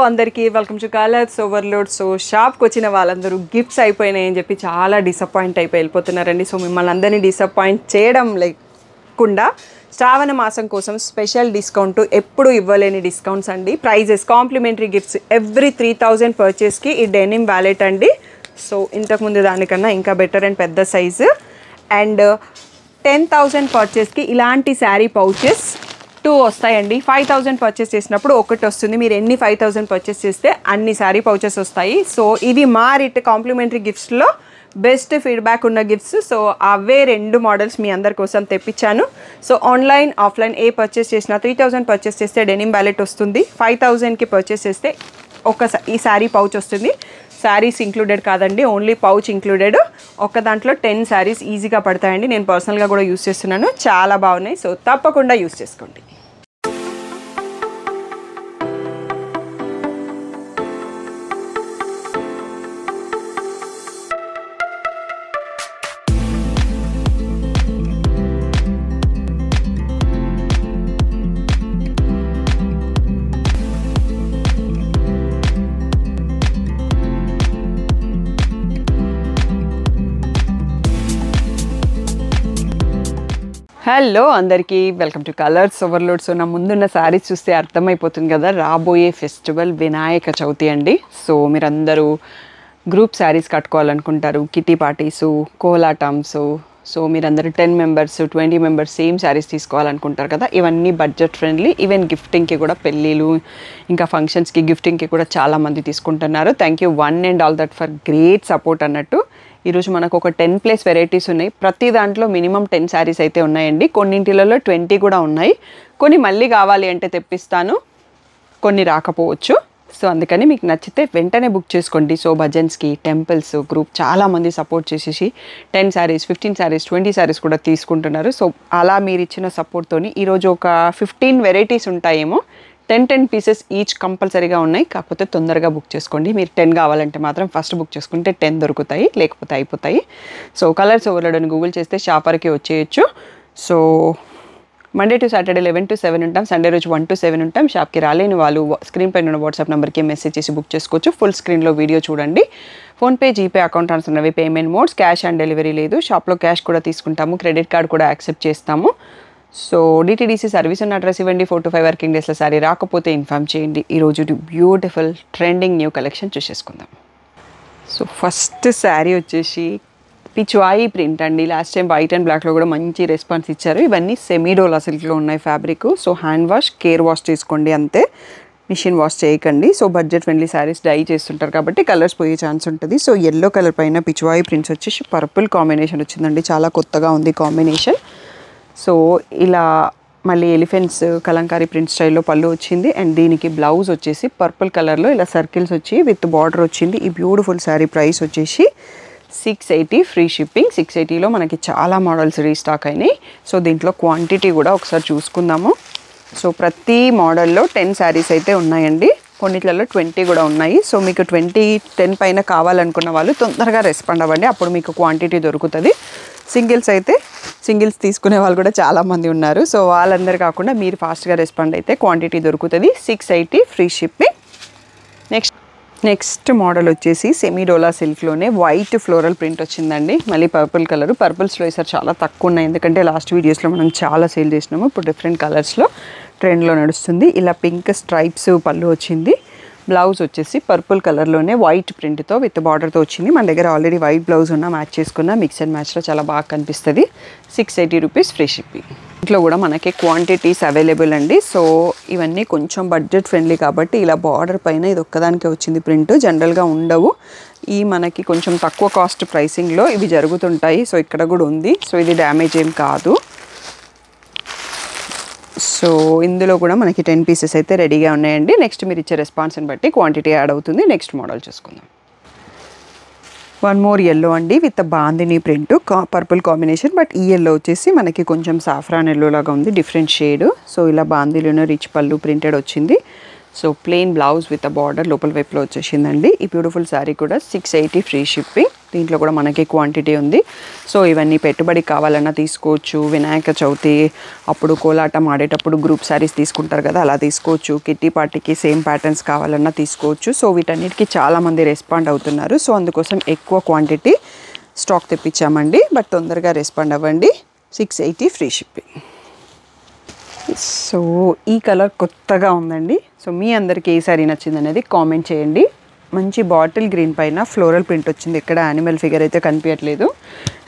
అందరికీ welcome to colours overload. So షాప్కి వచ్చిన వాళ్ళందరూ గిఫ్ట్స్ అయిపోయినాయని చెప్పి చాలా డిసప్పాయింట్ అయిపోయి వెళ్ళిపోతున్నారండి. సో మిమ్మల్ని అందరినీ డిసప్పాయింట్ చేయడం లేకుండా శ్రావణ మాసం కోసం స్పెషల్ డిస్కౌంట్, ఎప్పుడు ఇవ్వలేని డిస్కౌంట్స్ అండి. ప్రైజెస్ కాంప్లిమెంటరీ గిఫ్ట్స్ ఎవ్రీ 3000 పర్చేస్కి ఈ డెనిమ్ వ్యాలెట్ అండి. సో ఇంతకుముందు దానికన్నా ఇంకా బెటర్ అండ్ పెద్ద సైజు. అండ్ 10,000 పర్చేస్కి ఇలాంటి శారీ పౌచెస్ 2 వస్తాయండి. 5,000 పర్చేస్ చేసినప్పుడు ఒకటి వస్తుంది. మీరు ఎన్ని 5,000 పర్చేస్ చేస్తే అన్ని శారీ పౌచెస్ వస్తాయి. సో ఇవి మా కాంప్లిమెంటరీ గిఫ్ట్స్లో బెస్ట్ ఫీడ్బ్యాక్ ఉన్న గిఫ్ట్స్. సో అవే 2 మోడల్స్ మీ అందరి కోసం తెప్పించాను. సో ఆన్లైన్ ఆఫ్లైన్ ఏ పర్చేస్ చేసినా 3,000 పర్చేస్ చేస్తే డెనిమ్ వ్యాలెట్ వస్తుంది. 5,000కి పర్చేస్ చేస్తే ఈ శారీ పౌచ్ వస్తుంది. శారీస్ ఇంక్లూడెడ్ కాదండి, ఓన్లీ పౌచ్ ఇంక్లూడెడ్. ఒక దాంట్లో 10 శారీస్ ఈజీగా పడతాయండి. నేను పర్సనల్గా కూడా యూస్ చేస్తున్నాను, చాలా బాగున్నాయి. సో తప్పకుండా యూస్ చేసుకోండి. హలో అందరికీ welcome to colours overload. So నా ముందున్న శారీస్ చూస్తే అర్థమైపోతుంది కదా, రాబోయే ఫెస్టివల్ వినాయక చవితి అండి. సో మీరందరూ గ్రూప్ శారీస్ కట్టుకోవాలనుకుంటారు, కిటీ పార్టీసు, కోలాటమ్స్. సో మీరందరూ 10 మెంబర్స్ 20 మెంబర్స్ సేమ్ శారీస్ తీసుకోవాలనుకుంటారు కదా. ఇవన్నీ బడ్జెట్ ఫ్రెండ్లీ. ఈవెన్ గిఫ్టింగ్కి కూడా, పెళ్ళిళ్ళు ఇంకా ఫంక్షన్స్కి గిఫ్టింగ్కి కూడా చాలామంది తీసుకుంటున్నారు. Thank you one and all that for great support అన్నట్టు. ఈరోజు మనకు ఒక 10+ వెరైటీస్ ఉన్నాయి. ప్రతి దాంట్లో మినిమం 10 శారీస్ అయితే ఉన్నాయండి. కొన్నింటిలలో 20 కూడా ఉన్నాయి. కొన్ని మళ్ళీ కావాలి అంటే తెప్పిస్తాను, కొన్ని రాకపోవచ్చు. సో అందుకని మీకు నచ్చితే వెంటనే బుక్ చేసుకోండి. సో భజన్స్కి, టెంపుల్స్ గ్రూప్ చాలామంది సపోర్ట్ చేసేసి 10 శారీస్ 15 శారీస్ 20 శారీస్ కూడా తీసుకుంటున్నారు. సో అలా మీరు ఇచ్చిన సపోర్ట్తోని ఈరోజు ఒక 15 వెరైటీస్ ఉంటాయేమో. 10 పీసెస్ ఈచ్ కంపల్సరీగా ఉన్నాయి. కాకపోతే తొందరగా బుక్ చేసుకోండి. మీరు 10 కావాలంటే మాత్రం ఫస్ట్ బుక్ చేసుకుంటే 10 దొరుకుతాయి, లేకపోతే అయిపోతాయి. సో కలర్స్ ఓవర్లోడ్ అని గూగుల్ చేస్తే షాపర్కి వచ్చేయచ్చు. So Monday to Saturday 11 to 7 ఉంటాం, సండే రోజు 1 to 7 ఉంటాం. షాప్కి రాలేని వాళ్ళు స్క్రీన్ పైన ఉన్న వాట్సాప్ నెంబర్కి మెసేజ్ చేసి బుక్ చేసుకోవచ్చు. ఫుల్ స్క్రీన్లో వీడియో చూడండి. ఫోన్పే, జీపే, అకౌంట్ ట్రాన్స్ఫర్ అవి payment modes. Cash on delivery లేదు. షాప్లో క్యాష్ కూడా తీసుకుంటాము, క్రెడిట్ కార్డ్ కూడా యాక్సెప్ట్ చేస్తాము. సో డిటీడీసీ సర్వీస్ ఉన్న అడ్రస్ ఇవ్వండి. 4 to 5 వర్కింగ్ డేస్లో శారీ రాకపోతే ఇన్ఫామ్ చేయండి. ఈరోజు బ్యూటిఫుల్ ట్రెండింగ్ న్యూ కలెక్షన్ చూసేసుకుందాం. సో ఫస్ట్ శారీ వచ్చేసి పిచ్వాయి ప్రింట్ అండి. లాస్ట్ టైం వైట్ అండ్ బ్లాక్లో కూడా మంచి రెస్పాన్స్ ఇచ్చారు. ఇవన్నీ సెమీడోలా సిల్క్లో ఉన్నాయి fabric. So hand wash, care wash చేసుకోండి అంతే, మిషన్ వాష్ చేయకండి. So budget friendly saris dye చేస్తుంటారు కాబట్టి కలర్స్ పోయే ఛాన్స్ ఉంటుంది. సో ఎల్లో కలర్ పైన పిచ్వాయి ప్రింట్స్ వచ్చేసి పర్పుల్ కాంబినేషన్ వచ్చిందండి. చాలా కొత్తగా ఉంది కాంబినేషన్. సో ఇలా మళ్ళీ ఎలిఫెంట్స్ కలంకారీ ప్రింట్ స్టైల్లో పళ్ళు వచ్చింది. అండ్ దీనికి బ్లౌజ్ వచ్చేసి పర్పుల్ కలర్లో ఇలా సర్కిల్స్ వచ్చి విత్ బార్డర్ వచ్చింది. ఈ బ్యూటిఫుల్ శారీ ప్రైస్ వచ్చేసి 680 ఫ్రీ షిప్పింగ్. 680లో మనకి చాలా మోడల్స్ రీస్టాక్ అయినాయి. సో దీంట్లో క్వాంటిటీ కూడా ఒకసారి చూసుకుందాము. సో ప్రతి మోడల్లో 10 శారీస్ అయితే ఉన్నాయండి. కొన్నిట్లలో 20 కూడా ఉన్నాయి. సో మీకు 10 పైన కావాలనుకున్న వాళ్ళు తొందరగా రెస్పాండ్ అవ్వండి, అప్పుడు మీకు క్వాంటిటీ దొరుకుతుంది. సింగిల్స్ తీసుకునే వాళ్ళు కూడా చాలామంది ఉన్నారు. సో వాళ్ళందరూ కాకుండా మీరు ఫాస్ట్గా రెస్పాండ్ అయితే క్వాంటిటీ దొరుకుతుంది. 680 ఫ్రీ షిప్పింగ్. నెక్స్ట్ మోడల్ వచ్చేసి సెమీడోలా సిల్క్లోనే వైట్ ఫ్లోరల్ ప్రింట్ వచ్చిందండి. మళ్ళీ పర్పుల్ కలర్. పర్పుల్స్లో ఈసారి చాలా తక్కువ ఉన్నాయి, ఎందుకంటే లాస్ట్ వీడియోస్లో మనం చాలా సేల్ చేసినాము. ఇప్పుడు డిఫరెంట్ కలర్స్లో ట్రెండ్లో నడుస్తుంది. ఇలా పింక్ స్ట్రైప్స్ పళ్ళు వచ్చింది. బ్లౌజ్ వచ్చేసి పర్పుల్ కలర్లోనే వైట్ ప్రింట్తో విత్ బార్డర్తో వచ్చింది. మన దగ్గర ఆల్రెడీ వైట్ బ్లౌజ్ ఉన్న మ్యాచ్ చేసుకున్న మిక్స్ అండ్ మ్యాచ్లో చాలా బాగా కనిపిస్తుంది. 680 రూపీస్ ఫ్రీ షిప్పింగ్. ఇంట్లో కూడా మనకి క్వాంటిటీస్ అవైలబుల్ అండి. సో ఇవన్నీ కొంచెం బడ్జెట్ ఫ్రెండ్లీ కాబట్టి ఇలా బార్డర్ పైన ఇది ఒక్కదానికే వచ్చింది ప్రింట్, జనరల్గా ఉండవు. ఈ మనకి కొంచెం తక్కువ కాస్ట్ ప్రైసింగ్లో ఇవి జరుగుతుంటాయి. సో ఇక్కడ కూడా ఉంది. సో ఇది డ్యామేజ్ ఏం కాదు. సో ఇందులో కూడా మనకి 10 పీసెస్ అయితే రెడీగా ఉన్నాయండి. నెక్స్ట్ మీరు ఇచ్చే రెస్పాన్స్ని బట్టి క్వాంటిటీ యాడ్ అవుతుంది. నెక్స్ట్ మోడల్ చూసుకుందాం. వన్ మోర్ ఎల్లో అండి with bandhani print, purple combination. But ఈ ఎల్లో వచ్చేసి మనకి కొంచెం సాఫ్రాన్ ఎల్లో లాగా ఉంది, డిఫరెంట్ షేడ్. సో ఇలా బాందిలోనే రిచ్ పళ్ళు ప్రింటెడ్ వచ్చింది. So plain blouse with a border లోపల వైపులో వచ్చేసిందండి. ఈ బ్యూటిఫుల్ శారీ కూడా 680 ఫ్రీ షిప్పింగ్. దీంట్లో కూడా మనకి క్వాంటిటీ ఉంది. సో ఇవన్నీ పెట్టుబడి కావాలన్నా తీసుకోవచ్చు. వినాయక చవితి అప్పుడు కోలాటం ఆడేటప్పుడు గ్రూప్ శారీస్ తీసుకుంటారు కదా, అలా తీసుకోవచ్చు. కిట్టి పార్టీకి సేమ్ ప్యాటర్న్స్ కావాలన్నా తీసుకోవచ్చు. సో వీటన్నిటికీ చాలామంది రెస్పాండ్ అవుతున్నారు. సో అందుకోసం ఎక్కువ క్వాంటిటీ స్టాక్ తెప్పించామండి. బట్ తొందరగా రెస్పాండ్ అవ్వండి. 680 ఫ్రీ షిప్పింగ్. సో ఈ కలర్ కొత్తగా ఉందండి. సో మీ అందరికీ ఏ సారీ నచ్చింది అనేది కామెంట్ చేయండి. మంచి బాటిల్ గ్రీన్ పైన ఫ్లోరల్ ప్రింట్ వచ్చింది. ఇక్కడ యానిమల్ ఫిగర్ అయితే కనిపించట్లేదు.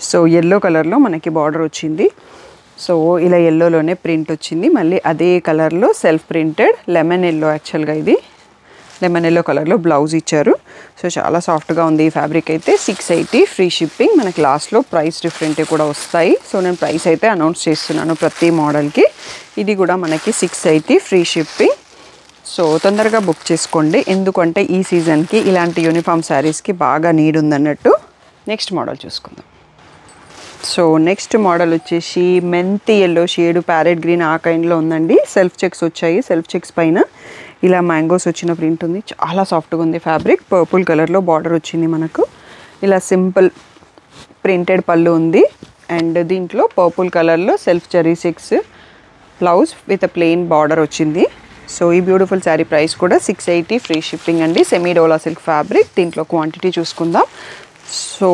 సో ఎల్లో కలర్లో మనకి బార్డర్ వచ్చింది. సో ఇలా ఎల్లోలోనే ప్రింట్ వచ్చింది. మళ్ళీ అదే కలర్లో సెల్ఫ్ ప్రింటెడ్ లెమన్ ఎల్లో, యాక్చువల్గా ఇది లెమన్ ఎల్లో కలర్లో బ్లౌజ్ ఇచ్చారు. సో చాలా సాఫ్ట్గా ఉంది ఈ ఫ్యాబ్రిక్ అయితే. 680 ఫ్రీ షిప్పింగ్. మనకి లాస్ట్లో ప్రైస్ డిఫరెంట్ కూడా వస్తాయి. సో నేను ప్రైస్ అయితే అనౌన్స్ చేస్తున్నాను ప్రతి మోడల్కి. ఇది కూడా మనకి 680 ఫ్రీ షిప్పింగ్. సో తొందరగా బుక్ చేసుకోండి, ఎందుకంటే ఈ సీజన్కి ఇలాంటి యూనిఫామ్ శారీస్కి బాగా నీడ్ ఉందన్నట్టు. నెక్స్ట్ మోడల్ చూసుకుందాం. సో నెక్స్ట్ మోడల్ వచ్చేసి మెంతి ఎల్లో షేడ్ ప్యారెట్ గ్రీన్ ఆ కైండ్లో ఉందండి. సెల్ఫ్ చెక్స్ వచ్చాయి. సెల్ఫ్ చెక్స్ పైన ఇలా మ్యాంగోస్ వచ్చిన ప్రింట్ ఉంది. చాలా సాఫ్ట్గా ఉంది ఫ్యాబ్రిక్. పర్పుల్ కలర్లో బార్డర్ వచ్చింది మనకు. ఇలా సింపుల్ ప్రింటెడ్ పళ్ళు ఉంది. అండ్ దీంట్లో పర్పుల్ కలర్లో self zari checks blouse with plain border వచ్చింది. సో ఈ బ్యూటిఫుల్ శారీ ప్రైస్ కూడా 680 ఫ్రీ షిప్పింగ్ అండి. Semi dola silk fabric. దీంట్లో క్వాంటిటీ చూసుకుందాం. సో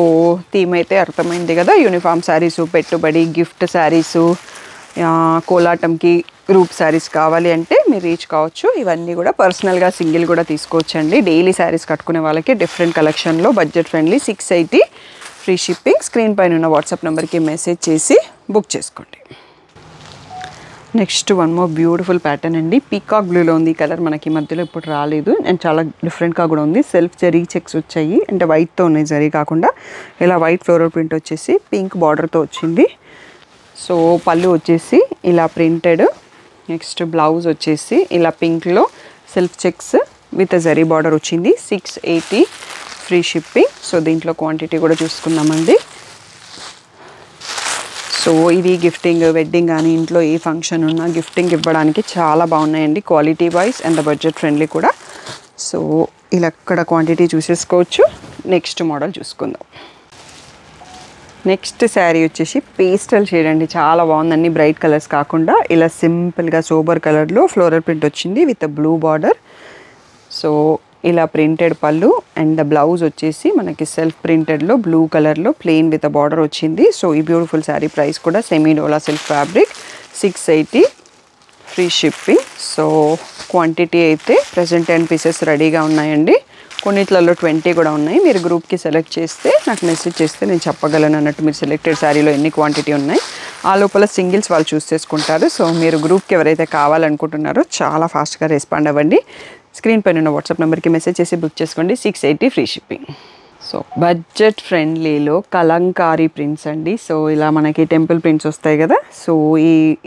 థీమ్ అయితే అర్థమైంది కదా. యూనిఫామ్ శారీసు, పెట్టుబడి, గిఫ్ట్ శారీసు, కోలాటంకి గ్రూప్ శారీస్ కావాలి అంటే మీరు రీచ్ కావచ్చు. ఇవన్నీ కూడా పర్సనల్గా సింగిల్ కూడా తీసుకోవచ్చండి. డైలీ శారీస్ కట్టుకునే వాళ్ళకి డిఫరెంట్ కలెక్షన్లో budget friendly 680 free shipping. Screen పైన ఉన్న వాట్సాప్ నెంబర్కి మెసేజ్ చేసి బుక్ చేసుకోండి. Next one more beautiful pattern అండి. పీకాక్ బ్లూలో ఉంది ఈ కలర్. మనకి మధ్యలో ఇప్పుడు రాలేదు అండ్ చాలా డిఫరెంట్గా కూడా ఉంది. సెల్ఫ్ జరీ చెక్స్ వచ్చాయి అంటే వైట్తో ఉన్నాయి, జరీ కాకుండా ఇలా వైట్ ఫ్లోరల్ ప్రింట్ వచ్చేసి పింక్ బార్డర్తో వచ్చింది. సో పళ్ళు వచ్చేసి ఇలా ప్రింటెడ్. నెక్స్ట్ బ్లౌజ్ వచ్చేసి ఇలా పింక్లో self checks with zari border వచ్చింది. 680 ఫ్రీ షిప్పింగ్. సో దీంట్లో క్వాంటిటీ కూడా చూసుకుందామండి. సో ఇది గిఫ్టింగ్, వెడ్డింగ్ కానీ ఇంట్లో ఏ ఫంక్షన్ ఉన్నా గిఫ్టింగ్ ఇవ్వడానికి చాలా బాగున్నాయండి quality wise and budget friendly కూడా. సో ఇలా అక్కడ క్వాంటిటీ చూసేసుకోవచ్చు. నెక్స్ట్ మోడల్ చూసుకుందాం. నెక్స్ట్ శారీ వచ్చేసి పేస్టల్ షేడ్ అండి. చాలా బాగుందండి. బ్రైట్ కలర్స్ కాకుండా ఇలా సింపుల్గా సోబర్ కలర్లో ఫ్లోరల్ ప్రింట్ వచ్చింది విత్ బ్లూ బార్డర్. సో ఇలా ప్రింటెడ్ పళ్ళు అండ్ బ్లౌజ్ వచ్చేసి మనకి సెల్ఫ్ ప్రింటెడ్లో బ్లూ కలర్లో ప్లెయిన్ విత్ బార్డర్ వచ్చింది. సో ఈ బ్యూటిఫుల్ శారీ ప్రైస్ కూడా semi dola silk fabric 680 free shipping. So quantity అయితే ప్రజెంట్ 10 పీసెస్ రెడీగా ఉన్నాయండి. కొన్నిట్లలో 20 కూడా ఉన్నాయి. మీరు గ్రూప్కి సెలెక్ట్ చేస్తే నాకు మెసేజ్ చేస్తే నేను చెప్పగలను అన్నట్టు. మీరు సెలెక్టెడ్ శారీలో ఎన్ని క్వాంటిటీ ఉన్నాయి ఆ లోపల సింగిల్స్ వాళ్ళు చూస్ చేసుకుంటారు. సో మీరు గ్రూప్కి ఎవరైతే కావాలనుకుంటున్నారో చాలా ఫాస్ట్గా రెస్పాండ్ అవ్వండి. స్క్రీన్ పైన ఉన్న వాట్సాప్ నెంబర్కి మెసేజ్ చేసి బుక్ చేసుకోండి. 680 ఫ్రీ షిప్పింగ్. సో బడ్జెట్ ఫ్రెండ్లీలో కలంకారీ ప్రింట్స్ అండి. సో ఇలా మనకి టెంపుల్ ప్రింట్స్ వస్తాయి కదా. సో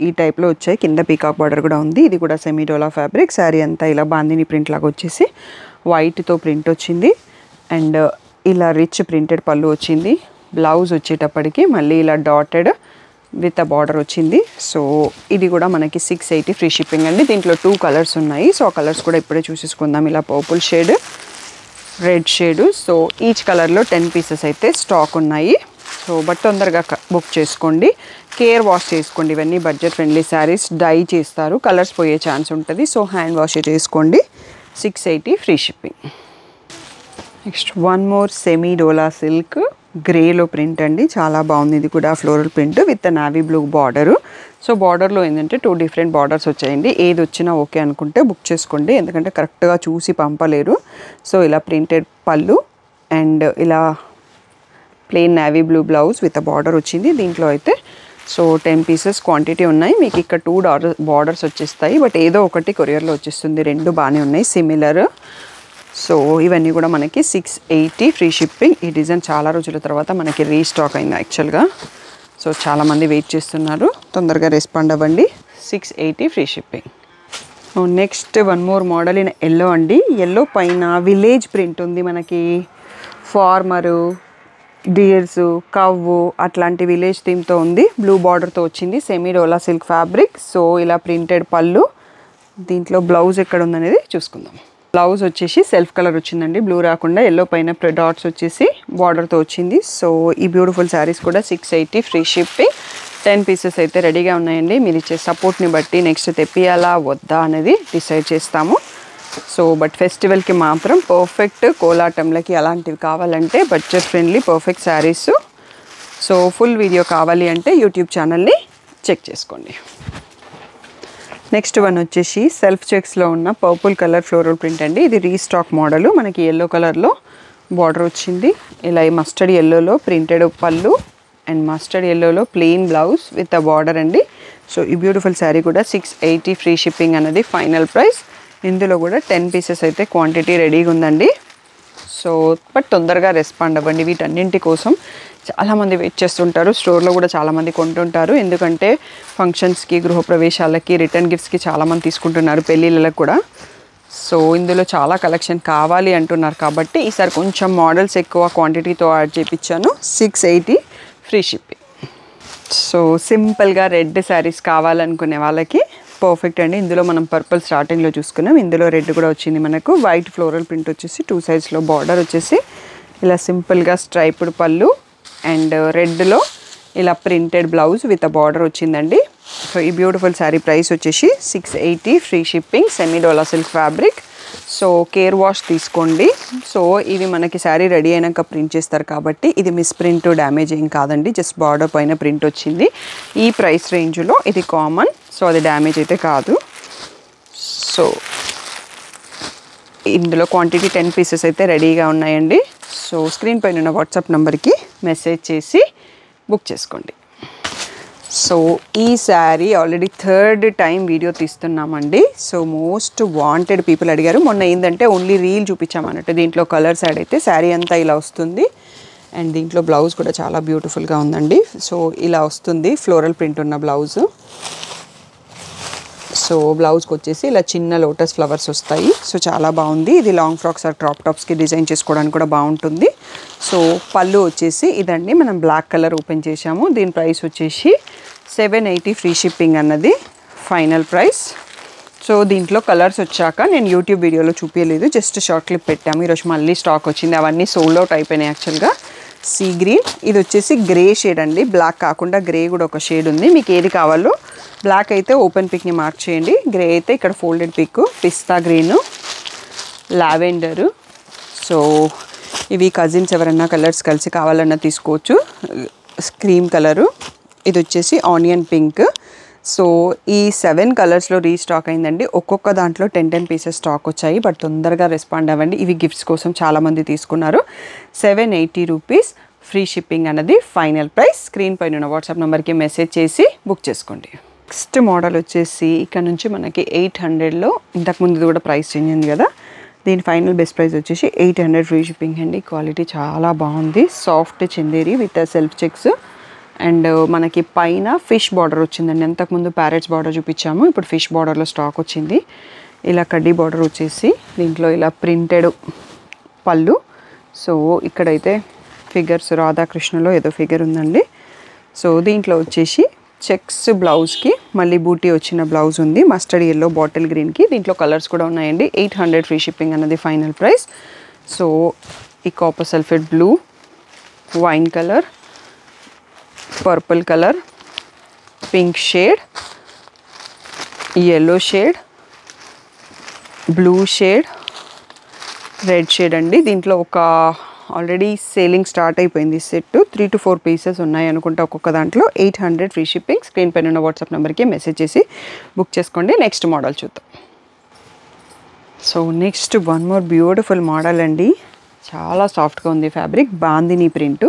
ఈ టైప్లో వచ్చాయి. కింద పీకాక్ బార్డర్ కూడా ఉంది. ఇది కూడా సెమీ డోలా ఫ్యాబ్రిక్. శారీ అంతా ఇలా బాందిని ప్రింట్ లాగా వచ్చేసి వైట్తో ప్రింట్ వచ్చింది. అండ్ ఇలా రిచ్ ప్రింటెడ్ పళ్ళు వచ్చింది. బ్లౌజ్ వచ్చేటప్పటికి మళ్ళీ ఇలా డాటెడ్ విత్ అ బార్డర్ వచ్చింది. సో ఇది కూడా మనకి 680 ఫ్రీ షిప్పింగ్ అండి. దీంట్లో 2 కలర్స్ ఉన్నాయి. సో ఆ కలర్స్ కూడా ఇప్పుడే చూసేసుకుందాం. ఇలా purple shade, red shade. So each కలర్లో 10 పీసెస్ అయితే స్టాక్ ఉన్నాయి. సో బట్ తొందరగా బుక్ చేసుకోండి. కేర్ వాష్ చేసుకోండి. ఇవన్నీ బడ్జెట్ ఫ్రెండ్లీ శారీస్. డై చేస్తారు, కలర్స్ పోయే ఛాన్స్ ఉంటుంది. సో హ్యాండ్ వాష్ చేసుకోండి. 680 free shipping. Next one more semi dola silk గ్రేలో ప్రింట్ అండి. చాలా బాగుంది. ఇది కూడా floral print with navy blue border. So బార్డర్లో ఏంటంటే 2 డిఫరెంట్ బార్డర్స్ వచ్చాయండి. ఏది వచ్చినా ఓకే అనుకుంటే బుక్ చేసుకోండి, ఎందుకంటే కరెక్ట్గా చూసి పంపలేరు. సో ఇలా ప్రింటెడ్ పళ్ళు అండ్ ఇలా plain navy blue blouse with border వచ్చింది. దీంట్లో అయితే సో 10 పీసెస్ క్వాంటిటీ ఉన్నాయి. మీకు ఇక్కడ 2 బార్డర్స్ వచ్చేస్తాయి. బట్ ఏదో ఒకటి కొరియర్లో వచ్చేస్తుంది. 2 బాగానే ఉన్నాయి సిమిలర్. సో ఇవన్నీ కూడా మనకి 680 ఫ్రీ షిప్పింగ్. ఈ డిజైన్ చాలా రోజుల తర్వాత మనకి రీస్టాక్ అయింది యాక్చువల్గా. సో చాలామంది వెయిట్ చేస్తున్నారు, తొందరగా రెస్పాండ్ అవ్వండి. 680 free shipping. Next one more model in yellow అండి. ఎల్లో పైన విలేజ్ ప్రింట్ ఉంది. మనకి ఫార్మరు, డియర్స్, కవ్వు అట్లాంటి విలేజ్ థీమ్తో ఉంది. బ్లూ బార్డర్తో వచ్చింది. Semi dola silk fabric. So ఇలా ప్రింటెడ్ పళ్ళు, దీంట్లో బ్లౌజ్ ఎక్కడ ఉందనేది చూసుకుందాం. బ్లౌజ్ వచ్చేసి సెల్ఫ్ కలర్ వచ్చిందండి, బ్లూ రాకుండా ఎల్లో పైన డాట్స్ వచ్చేసి బార్డర్తో వచ్చింది. సో ఈ బ్యూటిఫుల్ శారీస్ కూడా 680 ఫ్రీ షిప్పింగ్. 10 పీసెస్ అయితే రెడీగా ఉన్నాయండి. మీరు ఇచ్చే సపోర్ట్ని బట్టి నెక్స్ట్ తెప్పియాలా వద్దా అనేది డిసైడ్ చేస్తాము. సో బట్ ఫెస్టివల్కి మాత్రం పర్ఫెక్ట్ కోలాటంలకి అలాంటివి కావాలంటే budget friendly perfect saris. So full video కావాలి అంటే యూట్యూబ్ ఛానల్ని చెక్ చేసుకోండి. నెక్స్ట్ వన్ వచ్చేసి సెల్ఫ్ చెక్స్లో ఉన్న పర్పుల్ కలర్ ఫ్లోరల్ ప్రింట్ అండి. ఇది రీస్టాక్ మోడల్. మనకి ఎల్లో కలర్లో బార్డర్ వచ్చింది. ఇలా ఈ మస్టర్డ్ ఎల్లోలో ప్రింటెడ్ పళ్ళు అండ్ మస్టర్డ్ ఎల్లోలో plain blouse with a border అండి. సో ఈ బ్యూటిఫుల్ శారీ కూడా 680 ఫ్రీ షిప్పింగ్ అనేది ఫైనల్ ప్రైస్. ఇందులో కూడా 10 పీసెస్ అయితే క్వాంటిటీ రెడీగా ఉందండి. సో బట్ తొందరగా రెస్పాండ్ అవ్వండి. వీటన్నింటి కోసం చాలామంది వెయిట్ చేస్తుంటారు. స్టోర్లో కూడా చాలామంది కొంటుంటారు. ఎందుకంటే ఫంక్షన్స్కి, గృహప్రవేశాలకి, రిటర్న్ గిఫ్ట్స్కి చాలామంది తీసుకుంటున్నారు, పెళ్ళిళ్ళకి కూడా. సో ఇందులో చాలా కలెక్షన్ కావాలి అంటున్నారు కాబట్టి ఈసారి కొంచెం మోడల్స్ ఎక్కువ క్వాంటిటీతో యాడ్ చేయించాను. 680 ఫ్రీ షిప్పింగ్. సో సింపుల్గా రెడ్ శారీస్ కావాలనుకునే వాళ్ళకి పర్ఫెక్ట్ అండి. ఇందులో మనం పర్పుల్ స్టార్టింగ్లో చూసుకున్నాం. ఇందులో రెడ్ కూడా వచ్చింది మనకు. వైట్ ఫ్లోరల్ ప్రింట్ వచ్చేసి 2 సైడ్స్లో బార్డర్ వచ్చేసి ఇలా సింపుల్గా స్ట్రైప్డ్ పళ్ళు అండ్ రెడ్లో ఇలా printed blouse with a border వచ్చిందండి. సో ఈ బ్యూటిఫుల్ శారీ ప్రైస్ వచ్చేసి 680 free shipping. Semi dola silk fabric. So care wash తీసుకోండి. సో ఇవి మనకి శారీ రెడీ అయినాక ప్రింట్ చేస్తారు కాబట్టి ఇది మిస్ ప్రింట్, డ్యామేజ్ ఏం కాదండి. జస్ట్ బార్డర్ పైన ప్రింట్ వచ్చింది. ఈ ప్రైస్ రేంజ్లో ఇది కామన్. సో అది డ్యామేజ్ అయితే కాదు. సో ఇందులో క్వాంటిటీ 10 పీసెస్ అయితే రెడీగా ఉన్నాయండి. సో స్క్రీన్ పైన ఉన్న వాట్సాప్ నెంబర్కి మెసేజ్ చేసి బుక్ చేసుకోండి. సో ఈ sari already 3rd time video తీస్తున్నామండి. సో మోస్ట్ వాంటెడ్ పీపుల్ అడిగారు. మొన్న ఏంటంటే ఓన్లీ రీల్ చూపించామన్నట్టు. దీంట్లో కలర్స్ యాడ్ అయితే శారీ అంతా ఇలా వస్తుంది. అండ్ దీంట్లో బ్లౌజ్ కూడా చాలా బ్యూటిఫుల్గా ఉందండి. సో ఇలా వస్తుంది ఫ్లోరల్ ప్రింట్ ఉన్న బ్లౌజు. సో బ్లౌజ్కి వచ్చేసి ఇలా చిన్న లోటస్ ఫ్లవర్స్ వస్తాయి. సో చాలా బాగుంది. ఇది లాంగ్ ఫ్రాక్స్ ఆర్ క్రాప్ టాప్స్కి డిజైన్ చేసుకోవడానికి కూడా బాగుంటుంది. సో పళ్ళు వచ్చేసి ఇదండి. మనం బ్లాక్ కలర్ ఓపెన్ చేసాము. దీని ప్రైస్ వచ్చేసి 780 ఫ్రీ షిప్పింగ్ అన్నది ఫైనల్ ప్రైస్. సో దీంట్లో కలర్స్ వచ్చాక నేను యూట్యూబ్ వీడియోలో చూపించలేదు, జస్ట్ షార్ట్ క్లిప్ పెట్టాము. ఈరోజు మళ్ళీ స్టాక్ వచ్చింది. అవన్నీ సోల్డ్ అవుట్ అయిపోయినాయి యాక్చువల్గా. సీ గ్రీన్, ఇది వచ్చేసి గ్రే షేడ్ అండి. బ్లాక్ కాకుండా గ్రే కూడా ఒక షేడ్ ఉంది. మీకు ఏది కావాలో, బ్లాక్ అయితే ఓపెన్ పిక్ని మార్క్ చేయండి, గ్రే అయితే ఇక్కడ ఫోల్డెడ్ పిక్, పిస్తా గ్రీను, లావెండరు. సో ఇవి కజిన్స్ ఎవరన్నా కలర్స్ కలిసి కావాలన్నా తీసుకోవచ్చు. క్రీమ్ కలరు, ఇది వచ్చేసి ఆనియన్ పింక్. సో ఈ 7 కలర్స్లో రీస్టాక్ అయిందండి. ఒక్కొక్క దాంట్లో 10 పీసెస్ స్టాక్ వచ్చాయి. బట్ తొందరగా రెస్పాండ్ అవ్వండి. ఇవి గిఫ్ట్స్ కోసం చాలామంది తీసుకున్నారు. 780 రూపీస్ ఫ్రీ షిప్పింగ్ అన్నది ఫైనల్ ప్రైస్. స్క్రీన్ పైన ఉన్న వాట్సాప్ నెంబర్కి మెసేజ్ చేసి బుక్ చేసుకోండి. నెక్స్ట్ మోడల్ వచ్చేసి ఇక్కడ నుంచి మనకి 800లో, ఇంతకుముందు కూడా ప్రైస్ చేంజ్ అయింది కదా, దీని ఫైనల్ బెస్ట్ ప్రైస్ వచ్చేసి 800 ఫ్రీ షిప్పింగ్ అండి. క్వాలిటీ చాలా బాగుంది. Soft Chanderi with self checks and మనకి పైన ఫిష్ బార్డర్ వచ్చిందండి. అంతకుముందు ప్యారెట్స్ బార్డర్ చూపించాము, ఇప్పుడు ఫిష్ బార్డర్లో స్టాక్ వచ్చింది. ఇలా కడ్డీ బార్డర్ వచ్చేసి దీంట్లో ఇలా ప్రింటెడ్ పళ్ళు. సో ఇక్కడైతే ఫిగర్స్ రాధాకృష్ణలో ఏదో ఫిగర్ ఉందండి. సో దీంట్లో వచ్చేసి చెక్స్ బ్లౌజ్కి మళ్ళీ బూటీ వచ్చిన బ్లౌజ్ ఉంది. మస్టర్డ్ ఎల్లో, బాటిల్ గ్రీన్కి. దీంట్లో కలర్స్ కూడా ఉన్నాయండి. 800 ఫ్రీ షిప్పింగ్ అన్నది ఫైనల్ ప్రైస్. సో ఈ copper sulphate blue, wine colour, purple colour, pink shade, yellow shade, blue shade, red shade అండి. దీంట్లో ఒక ఆల్రెడీ సేలింగ్ స్టార్ట్ అయిపోయింది సెట్. 3 to 4 పీసెస్ ఉన్నాయి అనుకుంటా ఒక్కొక్క దాంట్లో. 800 ఫ్రీ షిప్పింగ్. స్క్రీన్ పైన ఉన్న వాట్సాప్ నెంబర్కి మెసేజ్ చేసి బుక్ చేసుకోండి. నెక్స్ట్ మోడల్ చూద్దాం. So next one more beautiful model అండి. చాలా సాఫ్ట్గా ఉంది ఫ్యాబ్రిక్, బాందిని ప్రింట్.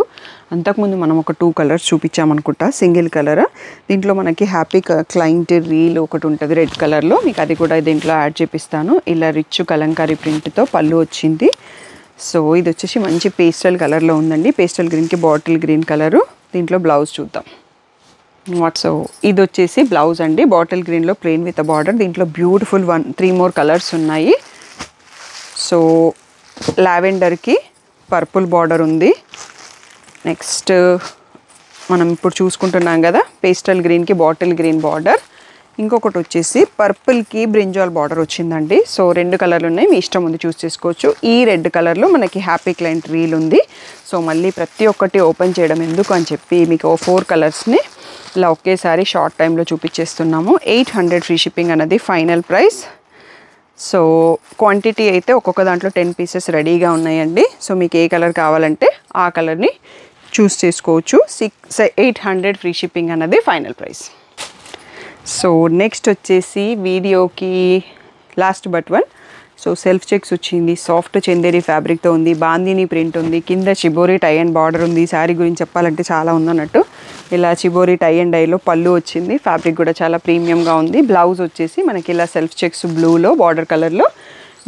అంతకుముందు మనం ఒక 2 కలర్స్ చూపించామనుకుంటా, సింగిల్ కలర్. దీంట్లో మనకి హ్యాపీ క్లయింట్ రీల్ ఒకటి ఉంటుంది రెడ్ కలర్లో, మీకు అది కూడా దీంట్లో యాడ్ చేపిస్తాను. ఇలా రిచ్ కలంకారీ ప్రింట్తో పళ్ళు వచ్చింది. సో ఇది వచ్చేసి మంచి పేస్టల్ కలర్లో ఉందండి. పేస్టల్ గ్రీన్కి బాటిల్ గ్రీన్ కలరు. దీంట్లో బ్లౌజ్ చూద్దాం. సో ఇది వచ్చేసి బ్లౌజ్ అండి. బాటిల్ గ్రీన్లో ప్లెయిన్ విత్ బార్డర్. దీంట్లో బ్యూటిఫుల్ 3 more కలర్స్ ఉన్నాయి. సో లావెండర్కి పర్పుల్ బార్డర్ ఉంది. నెక్స్ట్ మనం ఇప్పుడు చూసుకుంటున్నాం కదా, పేస్టల్ గ్రీన్కి బాటిల్ గ్రీన్ బార్డర్. ఇంకొకటి వచ్చేసి పర్పుల్కి బ్రింజాల్ బార్డర్ వచ్చిందండి. సో 2 కలర్లు ఉన్నాయి, మీ ఇష్టం ఉంది చూస్ చేసుకోవచ్చు. ఈ రెడ్ కలర్లో మనకి హ్యాపీ క్లయింట్ రీల్ ఉంది. సో మళ్ళీ ప్రతి ఒక్కటి ఓపెన్ చేయడం ఎందుకు అని చెప్పి మీకు 4 కలర్స్ని ఇలా ఒకేసారి షార్ట్ టైంలో చూపించేస్తున్నాము. 800 ఫ్రీ షిప్పింగ్ అనేది ఫైనల్ ప్రైస్. సో క్వాంటిటీ అయితే ఒక్కొక్క దాంట్లో 10 పీసెస్ రెడీగా ఉన్నాయండి. సో మీకు ఏ కలర్ కావాలంటే ఆ కలర్ని చూస్ చేసుకోవచ్చు. 800 ఫ్రీ షిప్పింగ్ అన్నది ఫైనల్ ప్రైస్. సో నెక్స్ట్ వచ్చేసి వీడియోకి last but one. So self checks వచ్చింది, సాఫ్ట్ చందేరి ఫ్యాబ్రిక్తో ఉంది, బాందిని ప్రింట్ ఉంది, కింద చిబోరి టై అండ్ బార్డర్ ఉంది. శారీ గురించి చెప్పాలంటే చాలా ఉందన్నట్టు. ఇలా చిబోరి టై అండ్ డైలో పళ్ళు వచ్చింది, ఫ్యాబ్రిక్ కూడా చాలా ప్రీమియంగా ఉంది. బ్లౌజ్ వచ్చేసి మనకి ఇలా సెల్ఫ్ చెక్స్ బ్లూలో బార్డర్ కలర్లో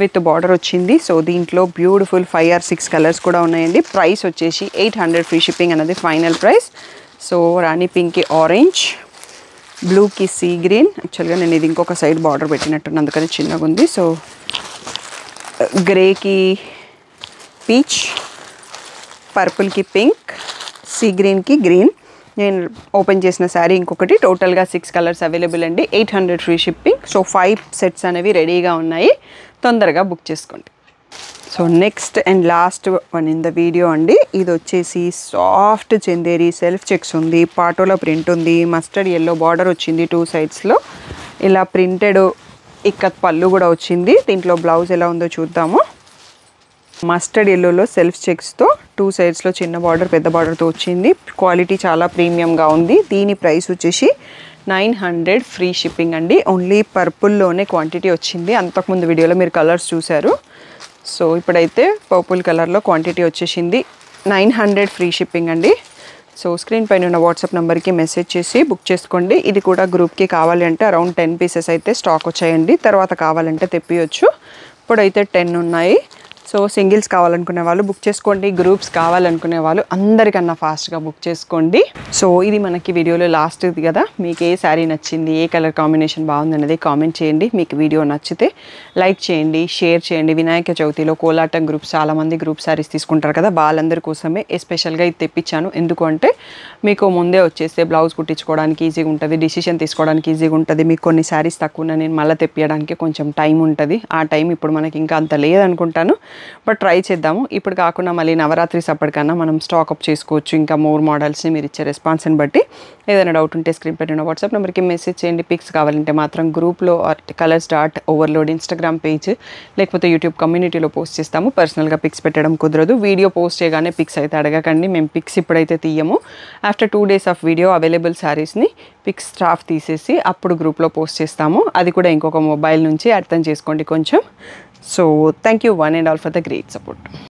విత్ బార్డర్ వచ్చింది. సో దీంట్లో బ్యూటిఫుల్ 5 or 6 కలర్స్ కూడా ఉన్నాయండి. ప్రైస్ వచ్చేసి 800 ఫ్రీ షిప్పింగ్ అనేది ఫైనల్ ప్రైస్. సో రాణి పింక్కి ఆరెంజ్, బ్లూకి సీ గ్రీన్. యాక్చువల్గా నేను ఇది ఇంకొక సైడ్ బార్డర్ పెట్టినట్టున్నా అందుకని చిన్నగా ఉంది. సో గ్రేకి పీచ్, పర్పుల్కి పింక్, సీ గ్రీన్కి గ్రీన్. నేను ఓపెన్ చేసిన శారీ ఇంకొకటి. టోటల్గా 6 కలర్స్ అవైలబుల్ అండి. 800 ఫ్రీ షిప్పింగ్. సో 5 సెట్స్ అనేవి రెడీగా ఉన్నాయి, తొందరగా బుక్ చేసుకోండి. So next and last one in the video అండి. ఇది వచ్చేసి సాఫ్ట్ చందేరి సెల్ఫ్ చెక్స్ ఉంది, పాటోలో ప్రింట్ ఉంది, మస్టర్డ్ ఎల్లో బార్డర్ వచ్చింది 2 సైడ్స్లో. ఇలా ప్రింటెడ్ ఇక్కత్ పళ్ళు కూడా వచ్చింది. దీంట్లో బ్లౌజ్ ఎలా ఉందో చూద్దాము. మస్టర్డ్ ఎల్లోలో సెల్ఫ్ చెక్స్తో 2 సైడ్స్లో చిన్న బార్డర్ పెద్ద బార్డర్తో వచ్చింది. క్వాలిటీ చాలా ప్రీమియంగా ఉంది. దీని ప్రైస్ వచ్చేసి 900 ఫ్రీ షిప్పింగ్ అండి. ఓన్లీ పర్పుల్లోనే క్వాంటిటీ వచ్చింది. అంతకుముందు వీడియోలో మీరు కలర్స్ చూశారు. సో ఇప్పుడైతే పర్పుల్ కలర్లో క్వాంటిటీ వచ్చేసింది. 900 ఫ్రీ షిప్పింగ్ అండి. సో స్క్రీన్ పైన ఉన్న వాట్సాప్ నెంబర్కి మెసేజ్ చేసి బుక్ చేసుకోండి. ఇది కూడా గ్రూప్కి కావాలి అంటే అరౌండ్ 10 పీసెస్ అయితే స్టాక్ వచ్చాయండి. తర్వాత కావాలంటే తెప్పియచ్చు. ఇప్పుడైతే 10 ఉన్నాయి. సో సింగిల్స్ కావాలనుకునే వాళ్ళు బుక్ చేసుకోండి, గ్రూప్స్ కావాలనుకునే వాళ్ళు అందరికన్నా ఫాస్ట్గా బుక్ చేసుకోండి. సో ఇది మనకి వీడియోలో లాస్ట్ది కదా. మీకు ఏ శారీ నచ్చింది, ఏ కలర్ కాంబినేషన్ బాగుంది అనేది కామెంట్ చేయండి. మీకు వీడియో నచ్చితే లైక్ చేయండి, షేర్ చేయండి. వినాయక చవితిలో కోలాటం గ్రూప్స్ చాలామంది గ్రూప్ శారీస్ తీసుకుంటారు కదా, వాళ్ళందరి కోసమే ఎస్పెషల్గా ఇది తెప్పించాను. ఎందుకు అంటే మీకు ముందే వచ్చేస్తే బ్లౌజ్ కుట్టించుకోవడానికి ఈజీగా ఉంటుంది, డిసిషన్ తీసుకోవడానికి ఈజీగా ఉంటుంది. మీకు కొన్ని శారీస్ తక్కువ నేను మళ్ళీ తెప్పియడానికి కొంచెం టైం ఉంటుంది. ఆ టైం ఇప్పుడు మనకి ఇంకా అంత లేదనుకుంటాను, బట్ ట్రై చేద్దాము. ఇప్పుడు కాకుండా మళ్ళీ నవరాత్రి అప్పటికన్నా మనం స్టాకప్ చేసుకోవచ్చు. ఇంకా మోర్ మోడల్స్ని మీరు ఇచ్చే రెస్పాన్స్ని బట్టి. ఏదైనా డౌట్ ఉంటే స్క్రీన్ పైన వాట్సాప్ నెంబర్కి మెసేజ్ చేయండి. పిక్స్ కావాలంటే మాత్రం గ్రూప్లో colors.overload ఇన్స్టాగ్రామ్ పేజ్ లేకపోతే యూట్యూబ్ కమ్యూనిటీలో పోస్ట్ చేస్తాము. పర్సనల్గా పిక్స్ పెట్టడం కుదరదు. వీడియో పోస్ట్ చేయగానే పిక్స్ అయితే అడగకండి, మేము పిక్స్ ఇప్పుడైతే తీయము. After 2 days of video available శారీస్ని పిక్స్ స్టాఫ్ తీసేసి అప్పుడు గ్రూప్లో పోస్ట్ చేస్తాము. అది కూడా ఇంకొక మొబైల్ నుంచి అర్థం చేసుకోండి కొంచెం. So thank you one and all for the great support.